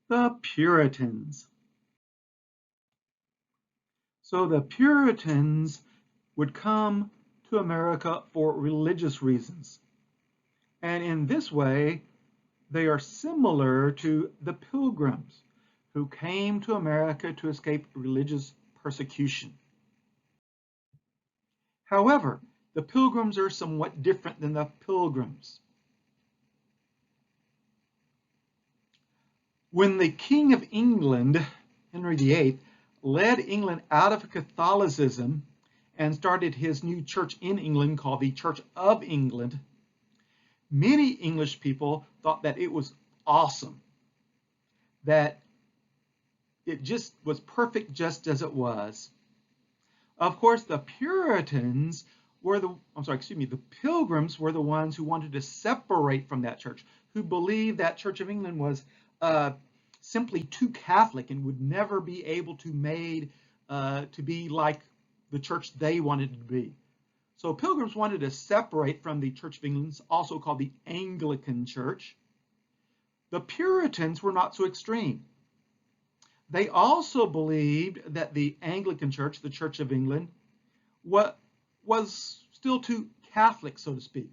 The Puritans. So the Puritans would come to America for religious reasons. And in this way, they are similar to the Pilgrims who came to America to escape religious persecution. However, the Pilgrims are somewhat different than the Pilgrims. When the King of England, Henry VIII, led England out of Catholicism and started his new church in England called the Church of England, many English people thought that it was awesome, that it just was perfect just as it was. Of course, the Puritans were the Pilgrims were the ones who wanted to separate from that church, who believed that Church of England was simply too Catholic and would never be able to be like the church they wanted to be. So Pilgrims wanted to separate from the Church of England, also called the Anglican Church. The Puritans were not so extreme. They also believed that the Anglican Church, the Church of England, was still too Catholic, so to speak.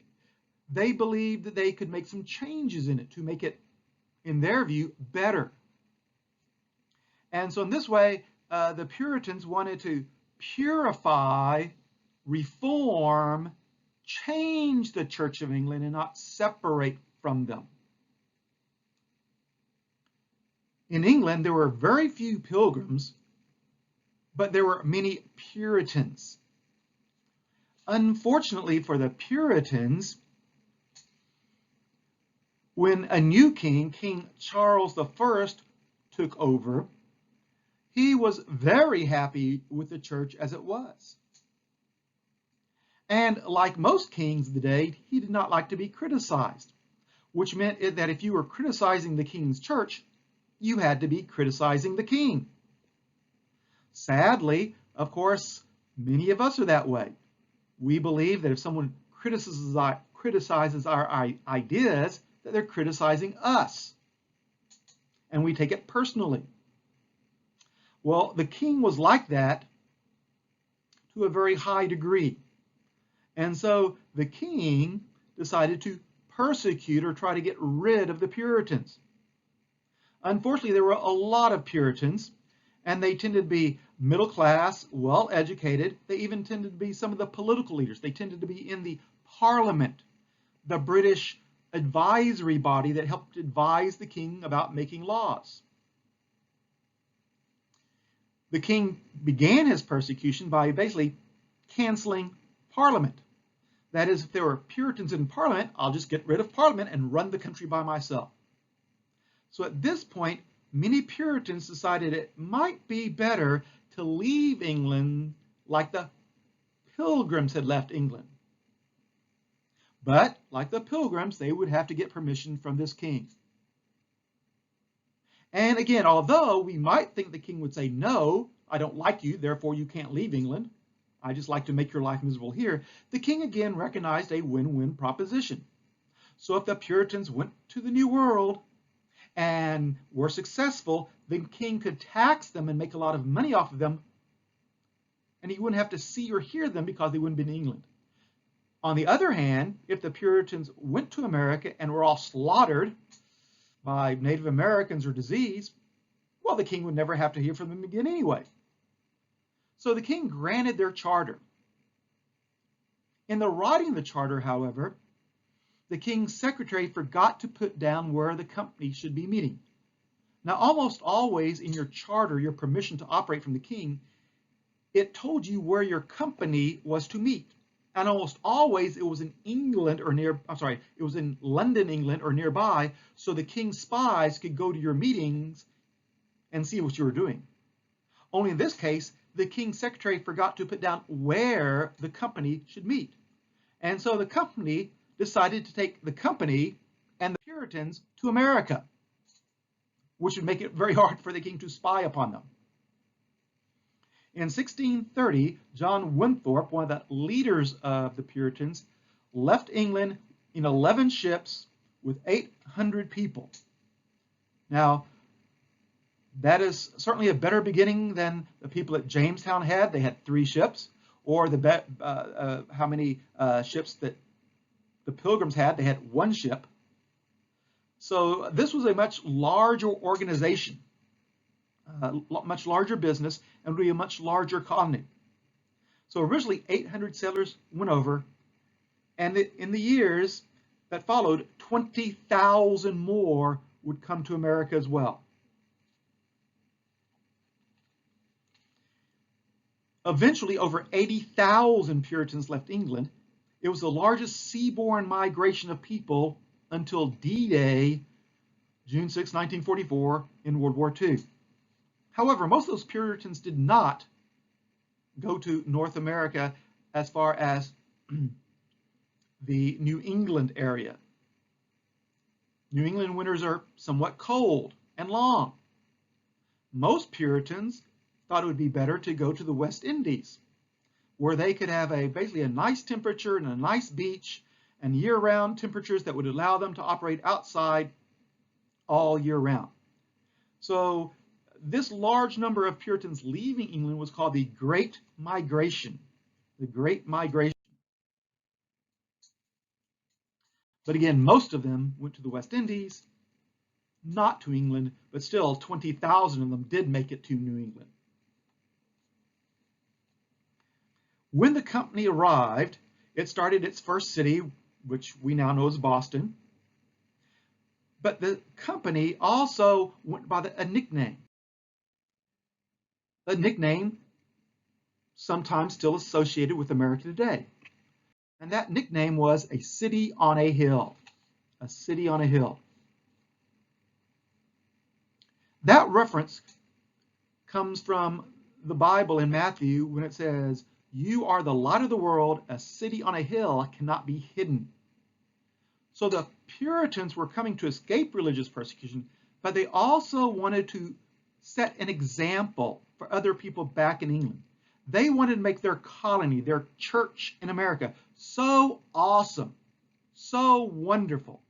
They believed that they could make some changes in it to make it, in their view, better. And so in this way, the Puritans wanted to purify, reform, change the Church of England and not separate from them. In England, there were very few Pilgrims, but there were many Puritans. Unfortunately for the Puritans, when a new king, King Charles I, took over, he was very happy with the church as it was. And like most kings of the day, he did not like to be criticized, which meant that if you were criticizing the king's church, you had to be criticizing the king. Sadly, of course, many of us are that way. We believe that if someone criticizes our ideas, that they're criticizing us. And we take it personally. Well, the king was like that to a very high degree. And so the king decided to persecute or try to get rid of the Puritans. Unfortunately, there were a lot of Puritans, and they tended to be middle class, well educated. They even tended to be some of the political leaders. They tended to be in the Parliament, the British advisory body that helped advise the king about making laws. The king began his persecution by basically canceling Parliament. That is, if there were Puritans in Parliament, I'll just get rid of Parliament and run the country by myself. So at this point, many Puritans decided it might be better to leave England like the Pilgrims had left England. But like the Pilgrims, they would have to get permission from this king. And again, although we might think the king would say, no, I don't like you, therefore you can't leave England. I just like to make your life miserable here. The king again recognized a win-win proposition. So if the Puritans went to the New World and were successful, the king could tax them and make a lot of money off of them, and he wouldn't have to see or hear them because they wouldn't be in England. On the other hand, if the Puritans went to America and were all slaughtered by Native Americans or disease, well, the king would never have to hear from them again anyway. So the king granted their charter. In the writing of the charter, however, the king's secretary forgot to put down where the company should be meeting. Now, almost always in your charter, your permission to operate from the king, it told you where your company was to meet. And almost always it was in England or it was in London, England or nearby, so the king's spies could go to your meetings and see what you were doing. Only in this case, the king's secretary forgot to put down where the company should meet. And so the company decided to take the company and the Puritans to America, which would make it very hard for the king to spy upon them. In 1630, John Winthrop, one of the leaders of the Puritans, left England in 11 ships with 800 people. Now, That is certainly a better beginning than the people at Jamestown had. They had 3 ships, or how many ships that the Pilgrims had. They had 1 ship. So this was a much larger organization, much larger business, and really a much larger colony. So originally 800 settlers went over, and in the years that followed, 20,000 more would come to America as well. Eventually, over 80,000 Puritans left England. It was the largest seaborne migration of people until D-Day, June 6, 1944, in World War II. However, most of those Puritans did not go to North America as far as the New England area. New England winters are somewhat cold and long. Most Puritans thought it would be better to go to the West Indies, where they could have basically a nice temperature and a nice beach and year-round temperatures that would allow them to operate outside all year round. So this large number of Puritans leaving England was called the Great Migration. The Great Migration. But again, most of them went to the West Indies, not to England, but still 20,000 of them did make it to New England. When the company arrived, it started its first city, which we now know as Boston. But the company also went by a nickname. A nickname sometimes still associated with America today. And that nickname was a city on a hill. A city on a hill. That reference comes from the Bible in Matthew when it says, "You are the light of the world, a city on a hill cannot be hidden." So the Puritans were coming to escape religious persecution, but they also wanted to set an example for other people back in England. They wanted to make their colony, their church in America, so awesome, so wonderful,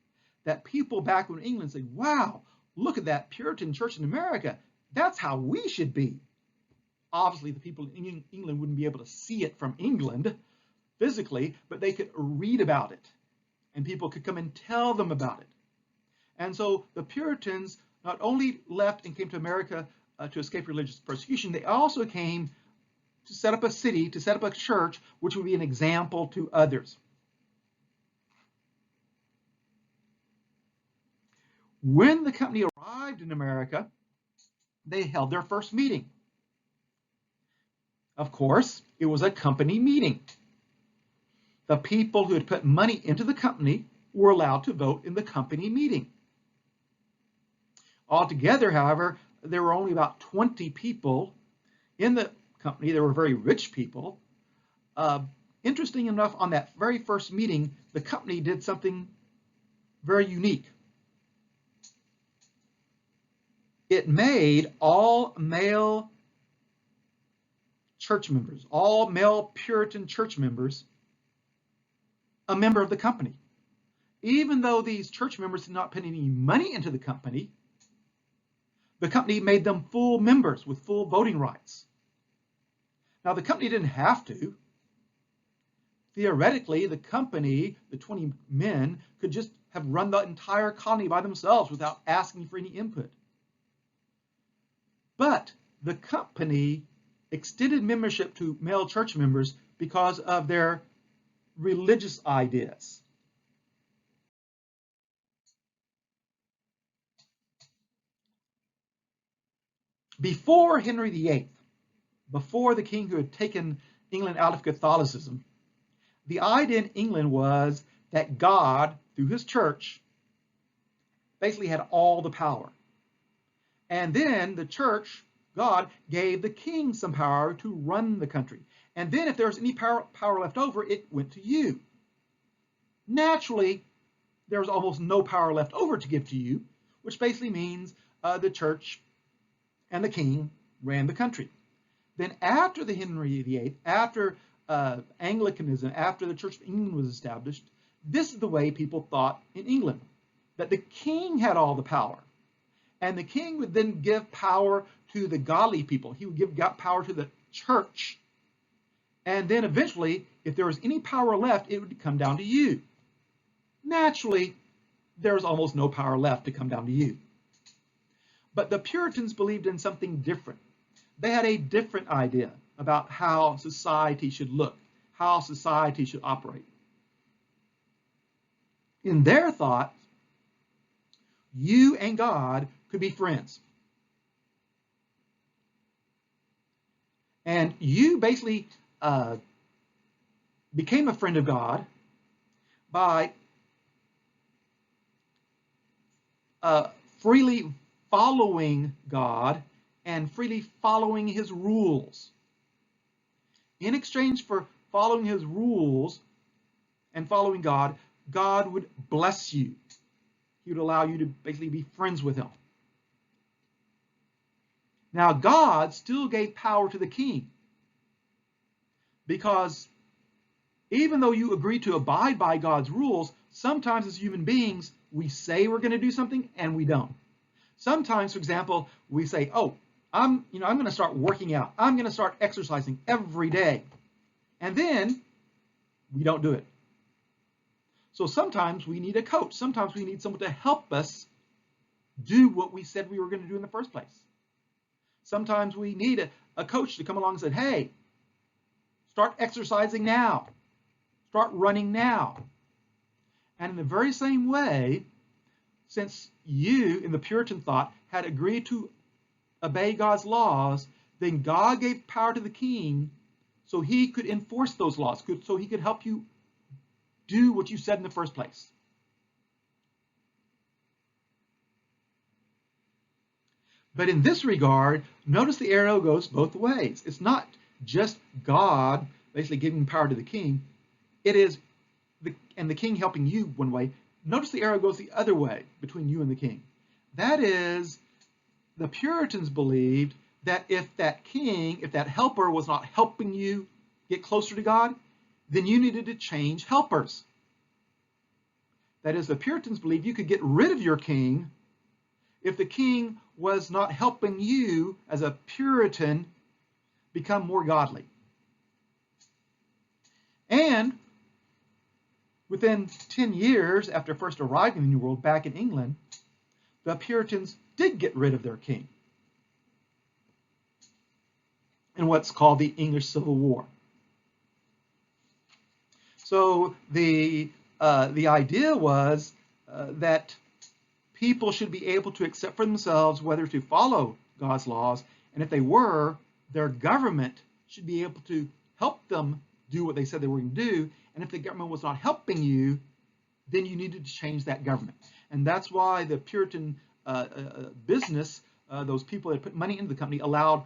that people back in England said, "Wow, look at that Puritan church in America. That's how we should be." Obviously, the people in England wouldn't be able to see it from England physically, but they could read about it, and people could come and tell them about it. And so the Puritans not only left and came to America to escape religious persecution, they also came to set up a city, to set up a church, which would be an example to others. When the company arrived in America, they held their first meeting. Of course, it was a company meeting. The people who had put money into the company were allowed to vote in the company meeting. Altogether, however, there were only about 20 people in the company. They were very rich people. Interesting enough, on that very first meeting, the company did something very unique. It made all male church members, all male Puritan church members, a member of the company. Even though these church members did not put any money into the company made them full members with full voting rights. Now, the company didn't have to. Theoretically, the company, the 20 men, could just have run the entire colony by themselves without asking for any input. But the company extended membership to male church members because of their religious ideas. Before Henry VIII, before the king who had taken England out of Catholicism, the idea in England was that God, through his church, basically had all the power. And then the church, God, gave the king some power to run the country. And then if there was any power left over, it went to you. Naturally, there was almost no power left over to give to you, which basically means the church and the king ran the country. Then after the Henry VIII, after Anglicanism, after the Church of England was established, this is the way people thought in England, that the king had all the power. And the king would then give power to the godly people. He would give power to the church. And then eventually, if there was any power left, it would come down to you. Naturally, there was almost no power left to come down to you. But the Puritans believed in something different. They had a different idea about how society should look, how society should operate. In their thought, you and God could be friends. And you basically became a friend of God by freely following God and freely following his rules. In exchange for following his rules and following God, God would bless you. He would allow you to basically be friends with him. Now, God still gave power to the king, because even though you agree to abide by God's rules, sometimes as human beings, we say we're going to do something and we don't. Sometimes, for example, we say, oh, I'm going to start working out. I'm going to start exercising every day. And then we don't do it. So sometimes we need a coach. Sometimes we need someone to help us do what we said we were going to do in the first place. Sometimes we need a coach to come along and say, hey, start exercising now. Start running now. And in the very same way, since you, in the Puritan thought, had agreed to obey God's laws, then God gave power to the king so he could enforce those laws, so he could help you do what you said in the first place. But in this regard, notice the arrow goes both ways. It's not just God basically giving power to the king. It is the king helping you one way. Notice the arrow goes the other way between you and the king. That is, the Puritans believed that if that king, if that helper was not helping you get closer to God, then you needed to change helpers. That is, the Puritans believed you could get rid of your king if the king was not helping you as a Puritan become more godly. And within 10 years after first arriving in the New World back in England, the Puritans did get rid of their king in what's called the English Civil War. So the idea was that people should be able to accept for themselves whether to follow God's laws, and if they were, their government should be able to help them do what they said they were going to do, and if the government was not helping you, then you needed to change that government. And that's why the Puritan business, those people that put money into the company, allowed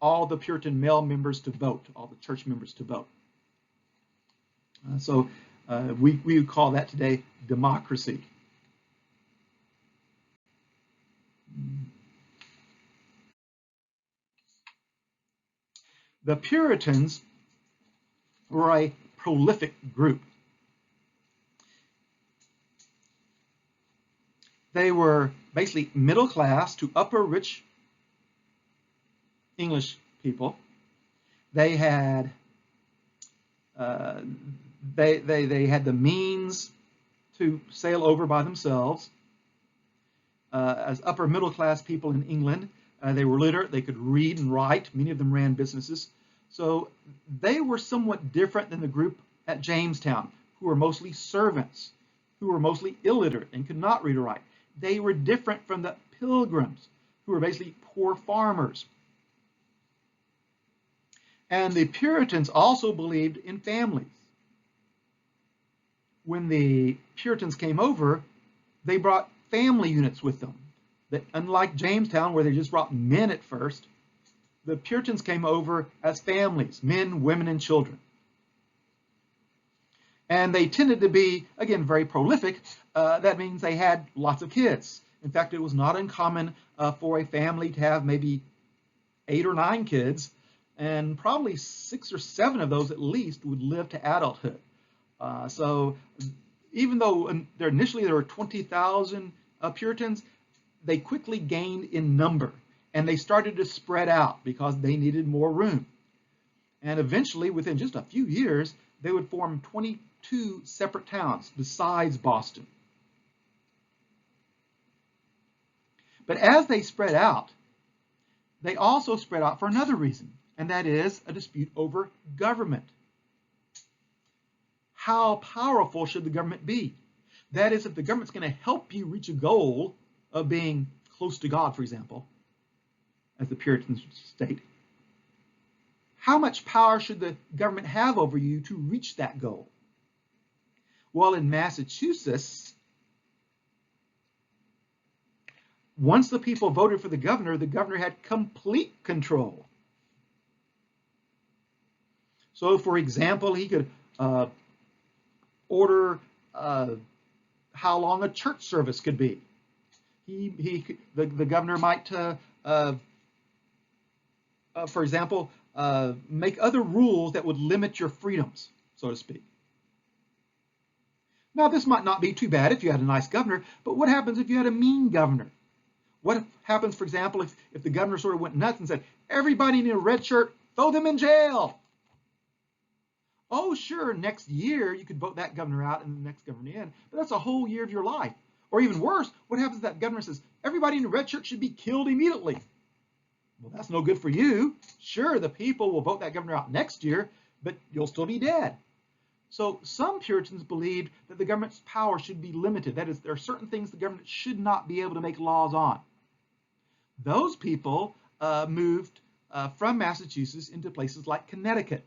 all the Puritan male members to vote, all the church members to vote. So we would call that today democracy. The Puritans were a prolific group. They were basically middle class to upper rich English people. They had they had the means to sail over by themselves. As upper middle class people in England, they were literate. They could read and write. Many of them ran businesses. So they were somewhat different than the group at Jamestown, who were mostly servants, who were mostly illiterate and could not read or write. They were different from the Pilgrims, who were basically poor farmers. And the Puritans also believed in families. When the Puritans came over, they brought family units with them. That, unlike Jamestown, where they just brought men at first, the Puritans came over as families, men, women, and children. And they tended to be, again, very prolific. That means they had lots of kids. In fact, it was not uncommon for a family to have maybe 8 or 9 kids, and probably 6 or 7 of those at least would live to adulthood. So even though initially there were 20,000 Puritans, they quickly gained in number, and they started to spread out because they needed more room. And eventually, within just a few years, they would form 22 separate towns besides Boston. But as they spread out, they also spread out for another reason, and that is a dispute over government. How powerful should the government be? That is, if the government's going to help you reach a goal of being close to God, for example, as the Puritans state, how much power should the government have over you to reach that goal? Well, in Massachusetts, once the people voted for the governor had complete control. So, for example, he could order how long a church service could be. The governor might, for example, make other rules that would limit your freedoms, so to speak. Now, this might not be too bad if you had a nice governor, but what happens if you had a mean governor? What happens, for example, if the governor sort of went nuts and said, everybody in a red shirt, throw them in jail? Oh, sure, next year you could vote that governor out and the next governor in, but that's a whole year of your life. Or even worse, what happens if that governor says, everybody in a red shirt should be killed immediately? Well, that's no good for you. Sure, the people will vote that governor out next year, but you'll still be dead. So some Puritans believed that the government's power should be limited. That is, there are certain things the government should not be able to make laws on. Those people moved from Massachusetts into places like Connecticut,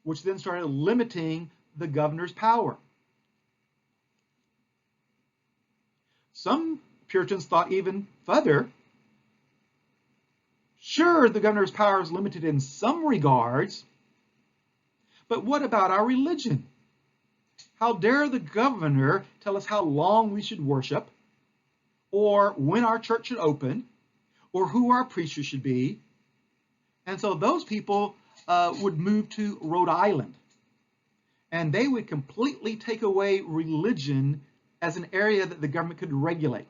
which then started limiting the governor's power. Some Puritans thought even further. Sure, the governor's power is limited in some regards, but what about our religion? How dare the governor tell us how long we should worship, or when our church should open, or who our preachers should be? And so those people would move to Rhode Island, and they would completely take away religion as an area that the government could regulate,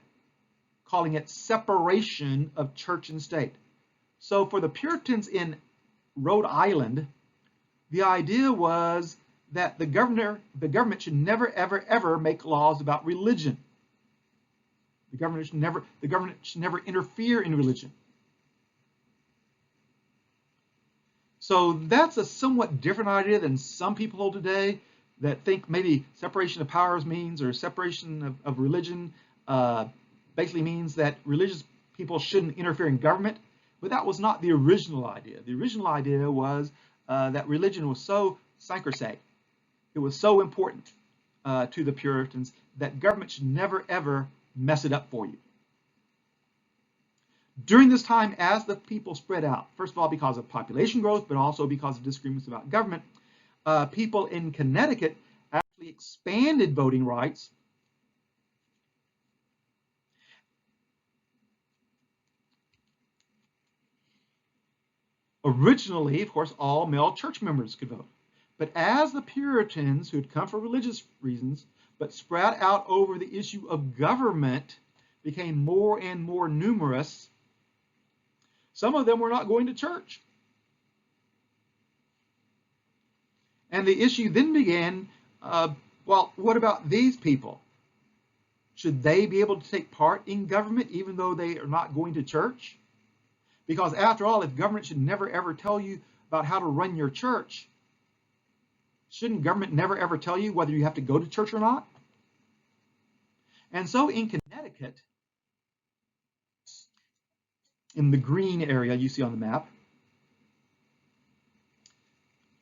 calling it separation of church and state. So for the Puritans in Rhode Island, the idea was that the government should never, ever, ever make laws about religion. The government should never interfere in religion. So that's a somewhat different idea than some people hold today, that think maybe separation of powers means, or separation of religion basically means that religious people shouldn't interfere in government. But that was not the original idea. The original idea was that religion was so sacrosanct, it was so important to the Puritans, that government should never, ever mess it up for you. During this time, as the people spread out, first of all because of population growth, but also because of disagreements about government, people in Connecticut actually expanded voting rights. Originally, of course, all male church members could vote. But as the Puritans, who had come for religious reasons, but spread out over the issue of government, became more and more numerous, some of them were not going to church. And the issue then began, well, what about these people? Should they be able to take part in government even though they are not going to church? Because after all, if government should never ever tell you about how to run your church, shouldn't government never ever tell you whether you have to go to church or not? And so in Connecticut, in the green area you see on the map,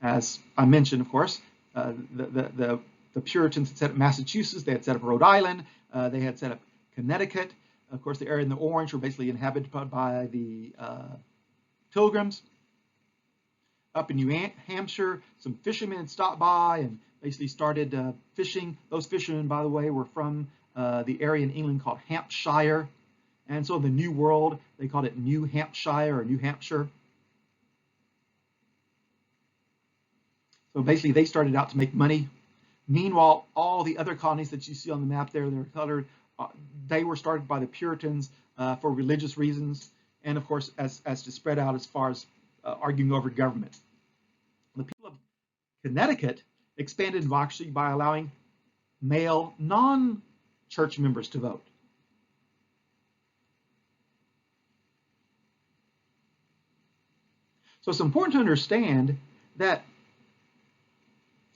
as I mentioned, of course, the Puritans had set up Massachusetts, they had set up Rhode Island, they had set up Connecticut. Of course, the area in the orange were basically inhabited by the Pilgrims. Up in New Hampshire, some fishermen had stopped by and basically started fishing. Those fishermen, by the way, were from the area in England called Hampshire. And so in the New World, they called it New Hampshire or New Hampshire. So basically, they started out to make money. Meanwhile, all the other colonies that you see on the map there, they're colored, They were started by the Puritans for religious reasons, and of course, as to spread out as far as arguing over government. The people of Connecticut expanded democracy by allowing male non-church members to vote. So it's important to understand that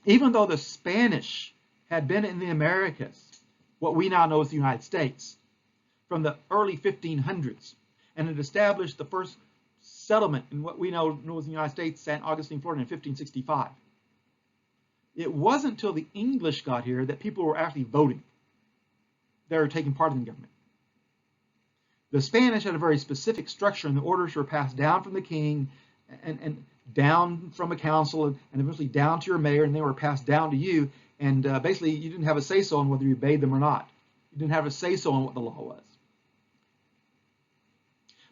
even though the Spanish had been in the Americas, what we now know as the United States, from the early 1500s, and it established the first settlement in what we know as the United States, St. Augustine, Florida, in 1565. It wasn't until the English got here that people were actually voting. They were taking part in the government. The Spanish had a very specific structure, and the orders were passed down from the king and down from a council and eventually down to your mayor, and they were passed down to you. And basically, you didn't have a say-so on whether you obeyed them or not. You didn't have a say-so on what the law was.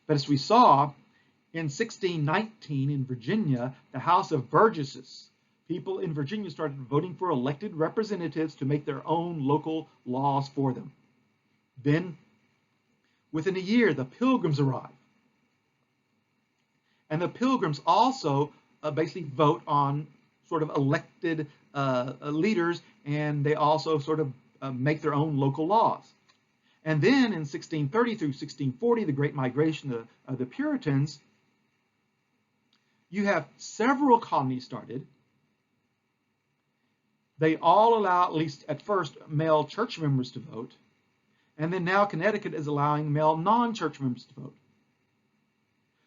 But as we saw, in 1619 in Virginia, the House of Burgesses, people in Virginia started voting for elected representatives to make their own local laws for them. Then, within a year, the Pilgrims arrived. And the Pilgrims also basically vote on sort of elected leaders, and they also sort of make their own local laws. And then in 1630 through 1640, the Great Migration of the Puritans, you have several colonies started. They all allow, at least at first, male church members to vote. And then now Connecticut is allowing male non-church members to vote.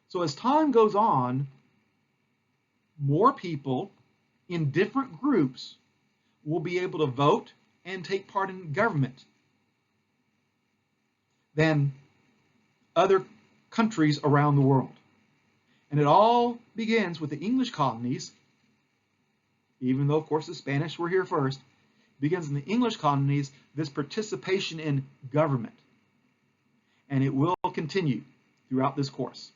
So as time goes on, more people in different groups will be able to vote and take part in government than other countries around the world. And it all begins with the English colonies, even though, of course, the Spanish were here first. It begins in the English colonies, this participation in government. And it will continue throughout this course.